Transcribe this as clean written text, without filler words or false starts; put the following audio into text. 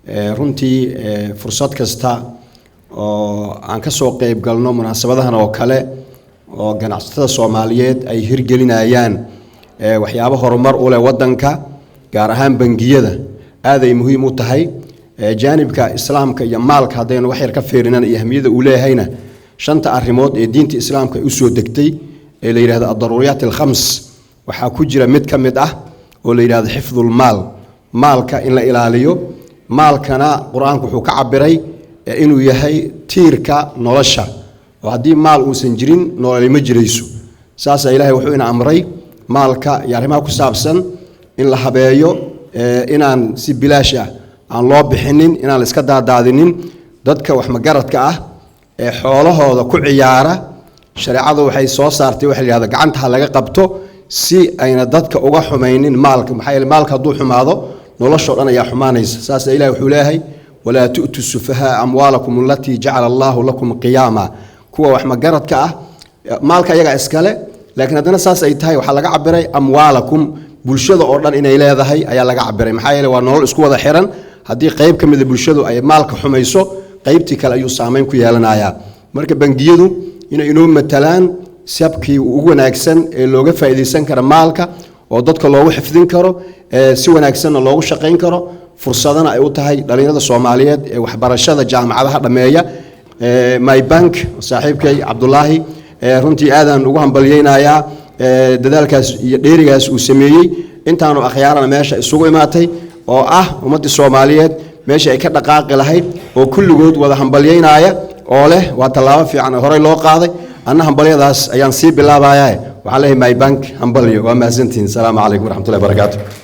runtii fursad kasta oo aan ka soo qayb galno munaasabadahan oo kale oo ganacsatada Soomaaliyeed ay hirgelinayaan waxyaabo horumar u leh wadanka gaar ahaan bangiyada aad ay muhiim u tahay jaanibka islaamka iyo maalka hadaynu wax yar ka fiirinan iyo ahmiyada uu leeyahayna shanta arrimood ee diinta islaamka ay u soo degtay ee la yiraahdo ad-daruriyat al-khams waxa ku jira mid ka mid ah oo la yiraahdo xifdul maal maalka in la ilaaliyo maalkana quraanku wuxuu ka cabiray inuu yahay tiirka nolosha oo hadii maal uusan jirin nolol ma jirayso saas ilaahay wuxuu ina amray maalka iyo arrimaha ku saabsan in la habeeyo inaan si bilaash ah aan loo bixinin inaan la iska daadaadinin dadka wax magaradka ah ee xoolahooda ku ciyaara shariicadu waxay soo saartay waxa la yiraahdo gacanta laga qabto si ayna dadka uga xumaynin maalka maxay maalka haduu xumaado nolosha dhan ayaa xumaanaysa saas ilaahay wuxuu leeyahay wala tu'tu sufaha amwalakum allati ja'ala Allahu lakum qiyama kuwa wax magaradka ah maalka iyaga iskale laakiin hadana saas ay tahay waxa laga cabiray amwalakum bulshada oo dhan inay leedahay ayaa laga cabiray maxay yeelay waa nolol isku wada xiran hadii qayb kamid ah bulshadu ay maalka xumayso qaybtii kale ayuu saameyn ku yeelanayaa marka bangiyadu inay inoo matalaan sabkii ugu wanaagsan ee looga faa'iideysan karo maalka oo dadka loogu xifdin karo si wanaagsan loogu shaqeyn karo fursadana ay u tahay dhalinyarada Soomaaliyeed ee waxbarashada jaamacadaha dhameeya my bank saaxiibkay Cabdullaahi runtii aadan ugu hambalyeynaya dadaalkaas iyo dheerigaas uu sameeyay intaanu akhyaarana meesha isugu imaatay oo ah ummadda Soomaaliyeed meesha ay ka dhaqaaqi lahayd oo kulligood wada hambalyeynaya oo leh waa talaabo fiican hore loo qaaday anna hambalyadaas ayaan sii bilaabayaa waxaan leeyahay my bank hambalyo waa mahadsantiin salaamu calaykum waraxmatullaahi wabarakaatuh